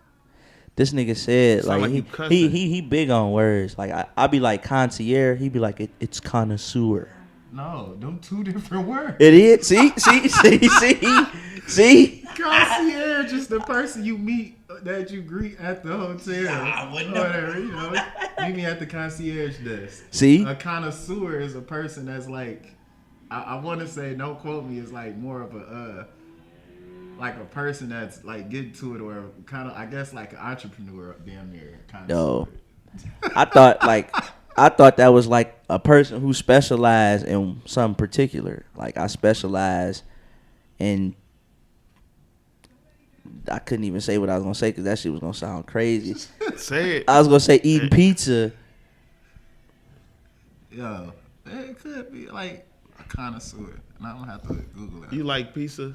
This nigga said like he big on words. Like I be like concierge. He be like it's connoisseur. No, them 2 different words. It is. See. Concierge is the person you meet that you greet at the hotel. Nah, whatever, meet me at the concierge desk. See, a connoisseur is a person that's like, I want to say, don't quote me, is like more of a like a person that's like getting to it, or kind of, I guess, like an entrepreneur damn near. No, I thought like I thought that was like a person who specialized in something particular. Like I specialize in. I couldn't even say what I was gonna say because that shit was gonna sound crazy. Say it. I was gonna say eating pizza. Yo, it could be like a connoisseur, and I don't have to Google it. You like pizza?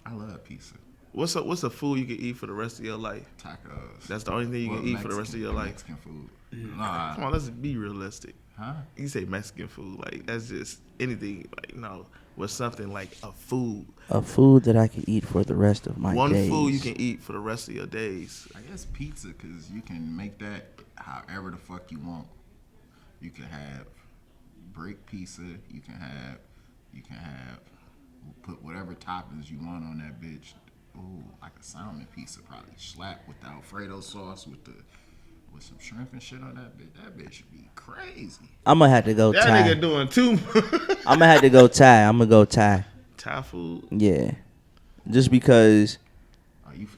I love pizza. What's a food you can eat for the rest of your life? Tacos. That's the only thing you can eat for the rest of your life. Mexican food. Nah. Come on, let's be realistic. Huh? You say Mexican food, like that's just anything. Like no, with something like a food. A food that I can eat for the rest of my One days. food you can eat for the rest of your days. I guess pizza, because you can make that however the fuck you want. You can have brick pizza. You can have put whatever toppings you want on that bitch. Ooh, like a salmon pizza probably slap with the Alfredo sauce with some shrimp and shit on that bitch. That bitch should be crazy. I'm gonna have to go That Thai. nigga doing too much. I'm gonna have to go Thai. I'm gonna go Thai. Thai food. Yeah, just because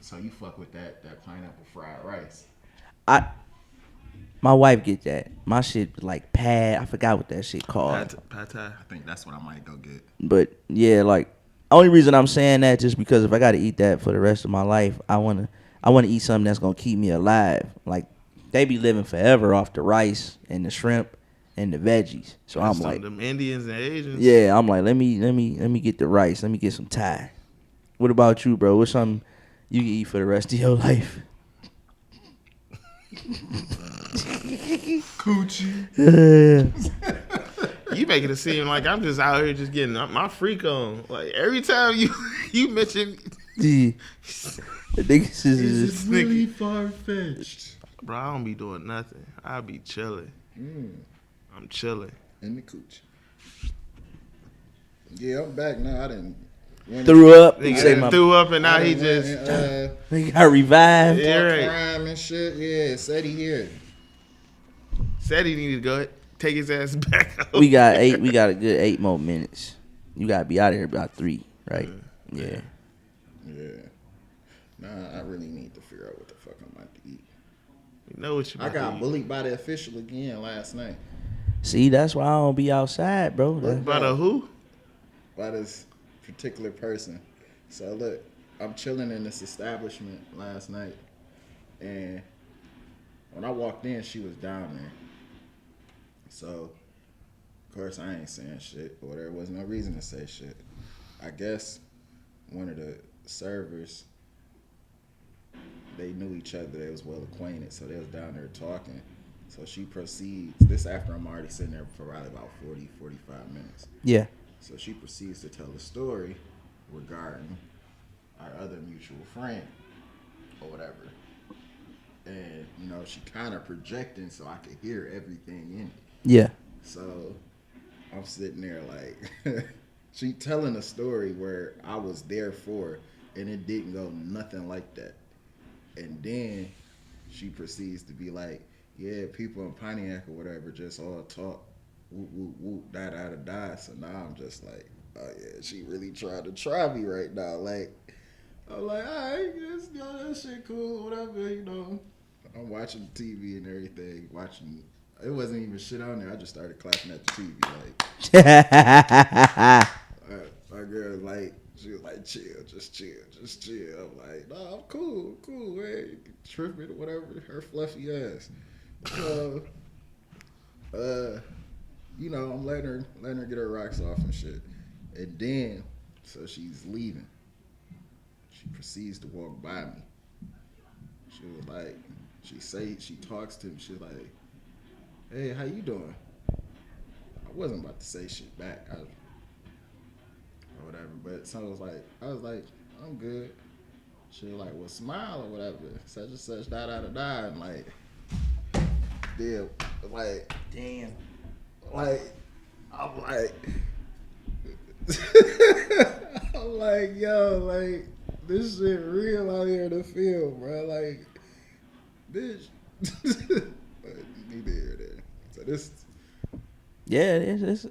So you fuck with that pineapple fried rice? my wife get that. My shit like pad. I forgot what that shit called. Pad Thai. I think that's what I might go get. But yeah, like only reason I'm saying that just because if I gotta eat that for the rest of my life, I wanna eat something that's gonna keep me alive. Like they be living forever off the rice and the shrimp and the veggies. So I'm like, them Indians and Asians. yeah, I'm like, let me get the rice. Let me get some Thai. What about you, bro? What's something you can eat for the rest of your life? Coochie. You making it seem like I'm just out here just getting my freak on. Like every time you mention, The niggas is It's really far fetched. bro, I don't be doing nothing. I be chilling. I'm chilling. In the cooch. Yeah, I'm back now. I didn't. threw up. Nigga Say done my threw up and now he went just. and, nigga got revived. Yeah, right. crime and shit. Yeah, said he here. Said he needed to go take his ass back out. We got a good 8 more minutes. You gotta be out of here about 3, right? Yeah. Yeah. Nah, I really need to figure out what the fuck I'm about to eat. You know what you I about to got eat. bullied by the official again last night. See, that's why I don't be outside, bro. By the who? By this particular person. So look, I'm chilling in this establishment last night, and when I walked in, she was down there. So, of course, I ain't saying shit, or there was no reason to say shit. I guess one of the servers, they knew each other. They was well acquainted, so they was down there talking. So she proceeds, this after I'm already sitting there for probably about 40, 45 minutes. Yeah. So she proceeds to tell a story regarding our other mutual friend or whatever. And, you know, she kind of projecting so I could hear everything in it. Yeah. So I'm sitting there like, she telling a story where I was there for, and it didn't go nothing like that. And then she proceeds to be like, yeah, people in Pontiac or whatever just all talk, whoop, whoop, whoop, da, da, da, da. So now I'm just like, oh yeah, she really trying to try me right now. Like, I'm like, all right, yes, yo, that shit cool, whatever, you know. I'm watching TV and everything, it wasn't even shit on there. I just started clapping at the TV, like, my girl was like, she was like, chill, just chill. I'm like, nah, I'm cool, man. You can trip it or whatever, her fluffy ass. So, you know, I'm letting her get her rocks off and shit. And then, so she's leaving. She proceeds to walk by me. She was like, she talks to me. She's like, hey, how you doing? I wasn't about to say shit back. Or whatever. But so I was like, I'm good. She was like, well, smile or whatever. Such and such, da da da da. And like, yeah, like, Damn. like, I'm like, I'm like, yo, like, this shit real out here in the field, bro. Like, bitch. But you need to hear that. So this. Yeah, it's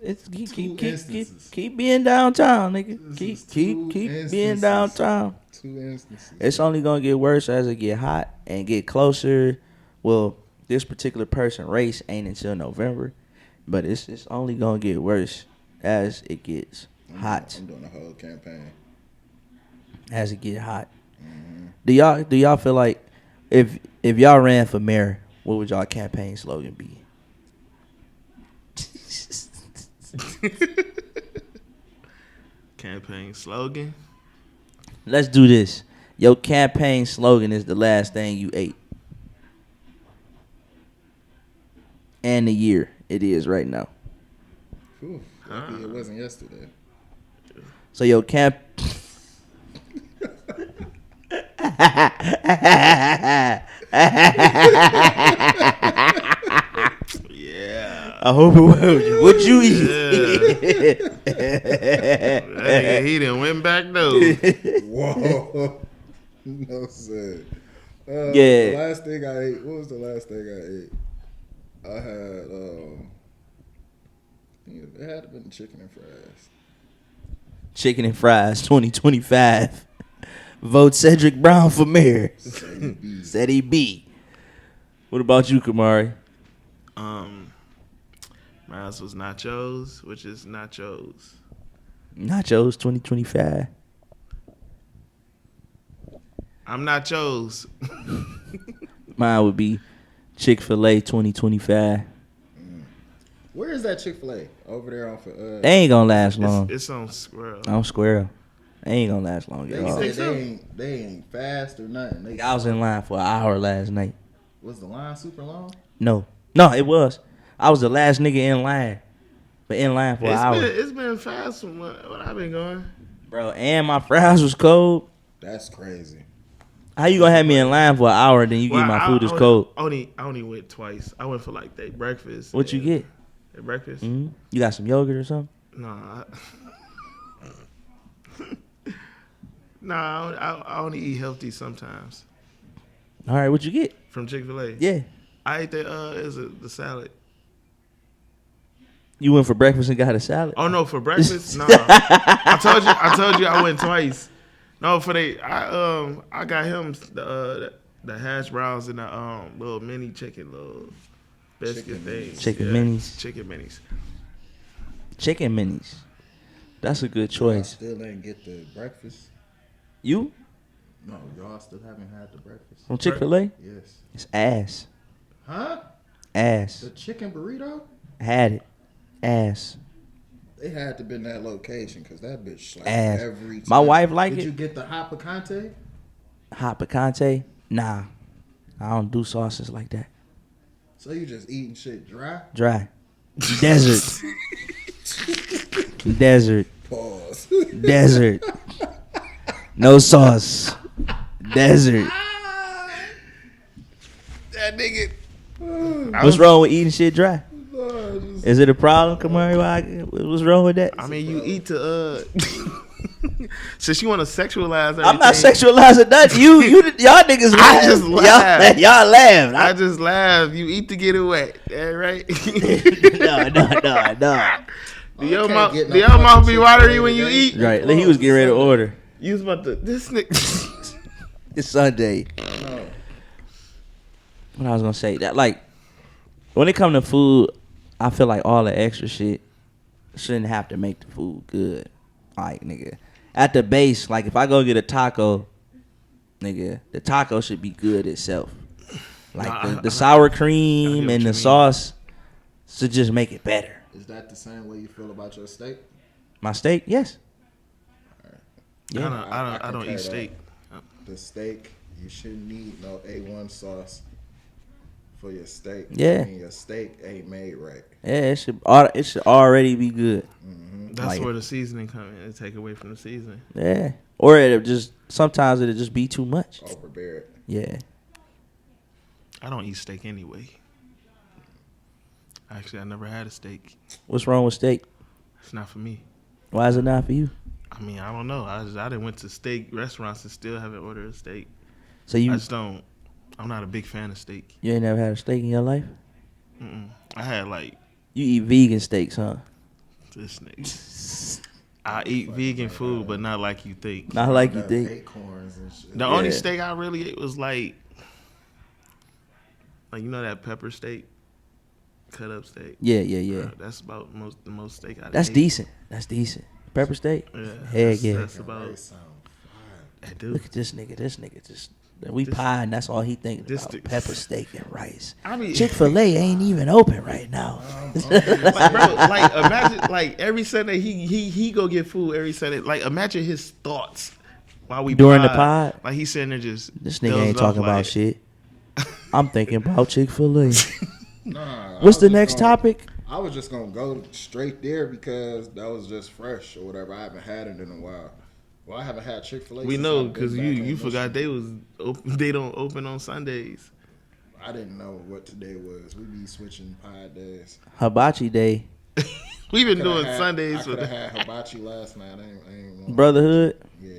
keep being downtown, nigga. This Keep is two being instances. downtown. 2 instances. It's only gonna get worse as it get hot and get closer. Well, this particular person race ain't until November, but it's only gonna get worse as it gets hot. I'm doing a whole campaign. As it get hot. Do y'all feel like if y'all ran for mayor, what would y'all campaign slogan be? Campaign slogan. Let's do this. Your campaign slogan is the last thing you ate. And the year it is right now. Whew, lucky it wasn't yesterday. So your camp. Yeah. I hope it was. What you eat? Yeah. He done went back though. Whoa. No sir. Yeah. The last thing I ate. What was the last thing I ate? I had it had been chicken and fries. Chicken and fries 2025. Vote Cedric Brown for mayor. Said he be. What about you, Kamari? Mine was nachos, which is nachos. Nachos 2025. I'm nachos. Mine would be Chick-fil-A 2025. Where is that Chick-fil-A? Over there off of They ain't gonna last long. It's on Squirrel. I'm square. They ain't gonna last long at They all. said they ain't fast or nothing. I was in line for an hour last night. Was the line super long? No, it was. I was the last nigga in line, but in line for an hour. It's been fast from when I've been going. Bro, and my fries was cold. That's crazy. How you gonna have me in line for an hour and then you get my food is cold? I only went twice. I went for like their breakfast. What you get? Their breakfast? Mm-hmm. You got some yogurt or something? No. I only eat healthy sometimes. All right, what you get? From Chick-fil-A? Yeah. I ate the salad. You went for breakfast and got a salad? Oh no, for breakfast? No. I told you I went twice. No, I got him the hash browns and the little mini chicken little biscuit things. Chicken minis. Chicken minis. That's a good choice. Y'all still ain't get the breakfast? You? No, y'all still haven't had the breakfast. From Chick-fil-A? Yes. It's ass. Huh? Ass. The chicken burrito? Had it. Ass. They had to been that location because that bitch slapped Ass. every time. My wife like Did it. you get the hot picante? Hot picante? Nah. I don't do sauces like that. So you just eating shit dry? Dry. Desert. Desert. Pause. Desert. No sauce. Desert. That nigga. What's wrong with eating shit dry? Is it a problem, Kamari? What's wrong with that? I mean, you eat to since you want to sexualize everything. I'm not sexualizing nothing. Y'all niggas laugh. I just laughed. Y'all laughed. I just laughed. You eat to get it wet. Yeah, right? No. Do your mouth be watery when you eat? Right. He was getting ready to order. You was about to this nigga. It's Sunday. What I was gonna say that like when it come to food, I feel like all the extra shit shouldn't have to make the food good. Like nigga, at the base, like if I go get a taco, nigga, the taco should be good itself. Like the sour cream and the sauce should just make it better. Is that the same way you feel about your steak? My steak, yes. Yeah. I don't eat steak. The steak, you shouldn't need no A1 sauce for your steak. Yeah. I mean, your steak ain't made right. Yeah, it should already be good. That's Like, where the seasoning come in. It take away from the seasoning. Yeah. Or sometimes it'll just be too much. Overbearing. Yeah. I don't eat steak anyway. Actually, I never had a steak. What's wrong with steak? It's not for me. Why is it not for you? I mean, I don't know. I done went to steak restaurants and still haven't ordered a steak. So you I just don't. I'm not a big fan of steak. ain't never had a steak in your life? I had like You eat vegan steaks, huh? this nigga. I eat vegan food, but not like you think. Not like you Got think. acorns and shit. The only steak I really ate was like Like you know that pepper steak, cut up steak. Yeah. That's about the most steak I. That's decent. That's decent. Pepper steak. Yeah, Heck yeah. That's about. That dude. Look at this nigga. This nigga just. We pie and that's all he thinking about. Pepper steak and rice. I mean, Chick-fil-A ain't even open right now. Like, bro, like imagine like every Sunday he go get food every Sunday. Like imagine his thoughts while we during the pod. Like he's sitting there just. This nigga ain't talking about shit. I'm thinking about Chick-fil-A. Nah. What's the next topic? I was just gonna go straight there because that was just fresh or whatever. I haven't had it in a while. Well, I haven't had Chick-fil-A. We know because you forgot they was open, they don't open on Sundays. I didn't know what today was. We be switching pie days. Hibachi day. We've been doing Sundays. I could have had hibachi last night. I ain't want Brotherhood. Yeah.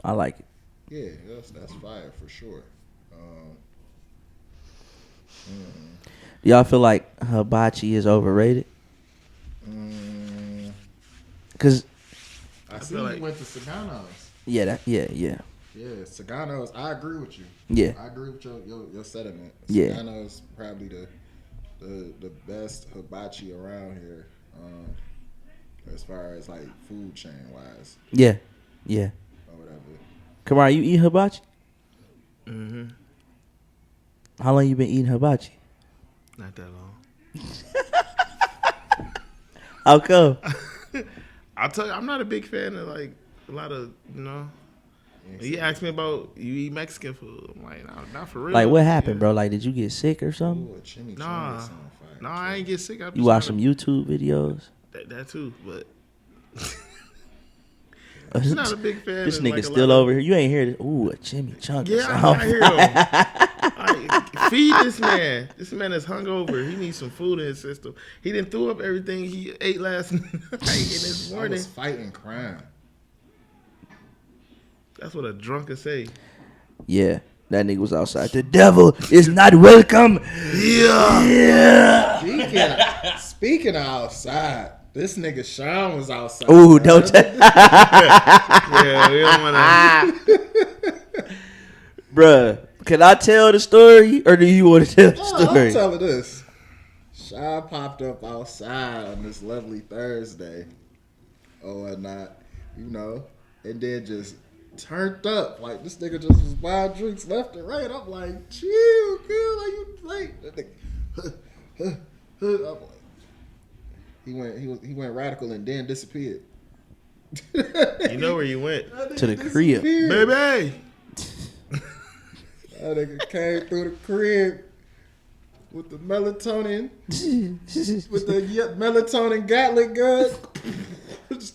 I like it. Yeah, that's fire for sure. Y'all feel like hibachi is overrated? Cause I see feel like- you went to Sagano's. yeah. Yeah, Sagano's. I agree with you. Yeah. I agree with your sentiment. Yeah. Sagano's probably the best hibachi around here, as far as like food chain wise Yeah. or whatever. Come on, you eat hibachi? Mm-hmm. How long you been eating hibachi? Not that long. How come? I'll tell you, I'm not a big fan of like a lot of He asked me about you eat Mexican food. I'm like, not for real. Like what happened, bro? Like did you get sick or something? Ooh, a chimichurri Nah, sound fire. no, I ain't get sick. You watch some YouTube videos? That too, but I'm not a big fan. This of, nigga like, a still lot of- over here. You ain't hear this. Ooh, a chimichurri. Yeah, sound I hear him. Like, feed this man. This man is hungover. He needs some food in his system. He didn't threw up everything he ate last night and this I morning. was fighting crime. That's what a drunk could say. Yeah, that nigga was outside. The devil is not welcome. Yeah. Speaking of outside, this nigga Sean was outside. Ooh, bro. don't tell. Yeah, we don't want to. Bruh, can I tell the story or do you want to tell the Oh, story? I'm telling this. Sean popped up outside on this lovely Thursday or whatnot, and then just turned up. Like, this nigga just was buying drinks left and right. I'm like, chill, girl. Like, you like that nigga. I'm like, he went radical and then disappeared. You know where you went, To the crib. baby. That nigga came through the crib with the melatonin, with the melatonin Gatling gun.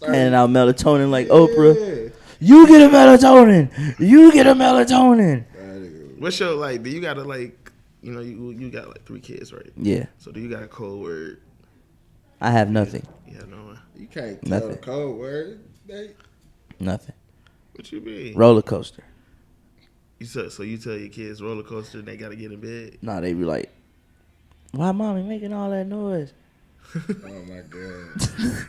Handing out melatonin like Yeah. Oprah. You get a melatonin. You get a melatonin. That nigga- What's your like? Do you gotta like? You got like 3 kids, right? Yeah, So do you got a code word? I have nothing. Yeah, no. You can't tell Nothing. the code word. Nothing. What you mean? Roller coaster. So you tell your kids roller coaster, they gotta get in bed. Nah, they be like, why mommy making all that noise? Oh my god.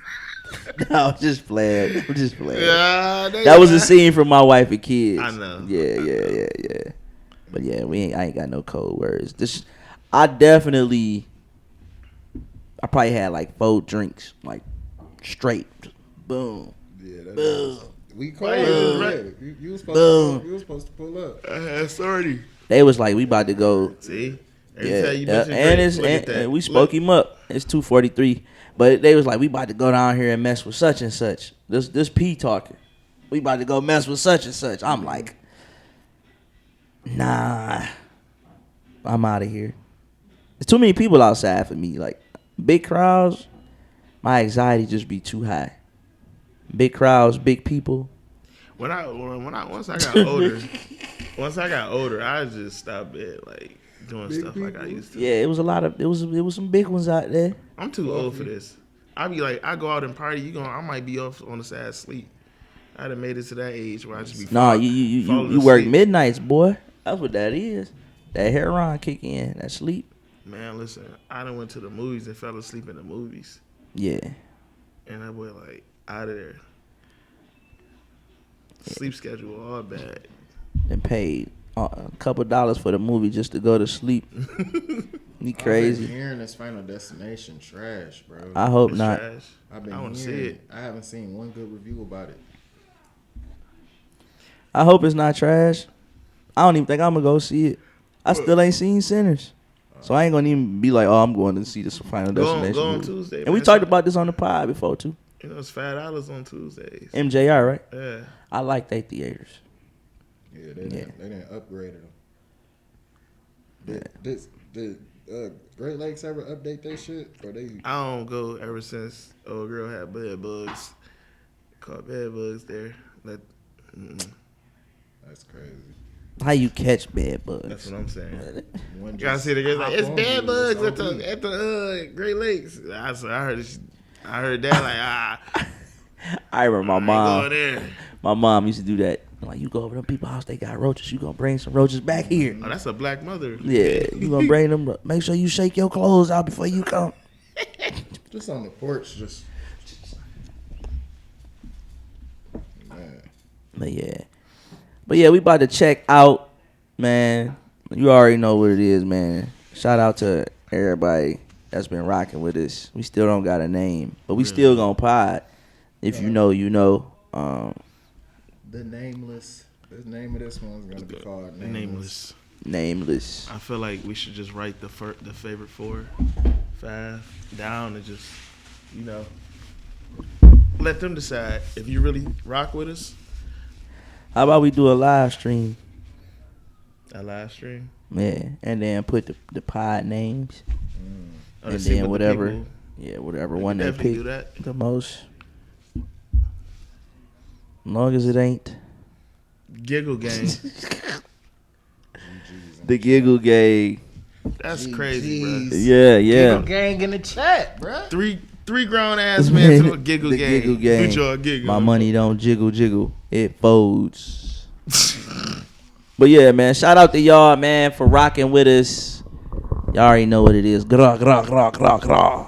No, I'm just playing. I'm just playing. Yeah, That was a scene from My Wife and Kids. I know. Yeah. But yeah, I ain't got no code words. I probably had like 4 drinks, like straight. Boom. Yeah, that Boom. we called Boom. it. Yeah, you was Boom. supposed to pull up. That's already. They was like, we about to go. See? Every Yeah, time you yeah, mention and Drake, it's look at that. and we spoke him up. It's 2:43, but they was like, we about to go down here and mess with such and such. This P talking. We about to go mess with such and such. I'm like, nah, I'm out of here. There's too many people outside for me. Like big crowds, my anxiety just be too high. Big crowds, big people. Once I got older, I just stopped it like doing stuff like I used to. Yeah, it was a lot of it was some big ones out there. I'm too old for this. I be like, I go out and party. I might be off on the side sleep. I done made it to that age where I just be. Nah, falling you work asleep. midnights, boy. That's what that is. That heroin kick in. That sleep. Man, listen, I done went to the movies and fell asleep in the movies, Yeah. and that boy like out of there. Sleep schedule all bad. And paid a couple dollars for the movie just to go to sleep. You crazy? I've been hearing this Final Destination trash, bro. I hope It's not. trash. I've been I want to see hearing it. I haven't seen one good review about it. I hope it's not trash. I don't even think I'm gonna go see it. I still ain't seen Sinners, so I ain't gonna even be like, oh, I'm going to see this Final Destination Go on movie. Tuesday. And we man. talked about this on the pod before too. You know, it's $5 on Tuesdays. MJR, right? Yeah. I like they theaters. Yeah, they didn't upgrade them. Did Great Lakes ever update their shit? Or they? I don't go ever since old girl had bed bugs. Caught bed bugs there. That's crazy. How you catch bed bugs? That's what I'm saying. One You gotta just see the girls like, hop it's on bed you, bugs it's at the Great Lakes. I heard that like I remember my I ain't mom. going there. My mom used to do that. Like, you go over to them people's house, they got roaches. You gonna bring some roaches back here. Oh, that's a black mother. Yeah, you gonna bring them. Make sure you shake your clothes out before you come. Just on the porch, just. Man. But yeah, we about to check out, man. You already know what it is, man. Shout out to everybody that's been rocking with us. We still don't got a name, but we still gonna pod. If you know, you know. The Nameless. The name of this one's gonna be called Nameless. Nameless. I feel like we should just write the favorite 4, 5 down and just, you know, let them decide if you really rock with us. How about we do a live stream? A live stream. Yeah, and then put the pod names, Oh, and to see then what the whatever, people- whatever we one can they definitely pick do that. the most. As long as it ain't Giggle gang. the Giggle Gang. That's crazy, bro. Yeah. Giggle gang in the chat, bro. Three grown ass men to a giggle The gang. Giggle Gang. With y'all giggle. My money don't jiggle, it folds. But yeah, man, shout out to y'all, man, for rocking with us. Y'all already know what it is. Gra, gra, gra, gra, gra.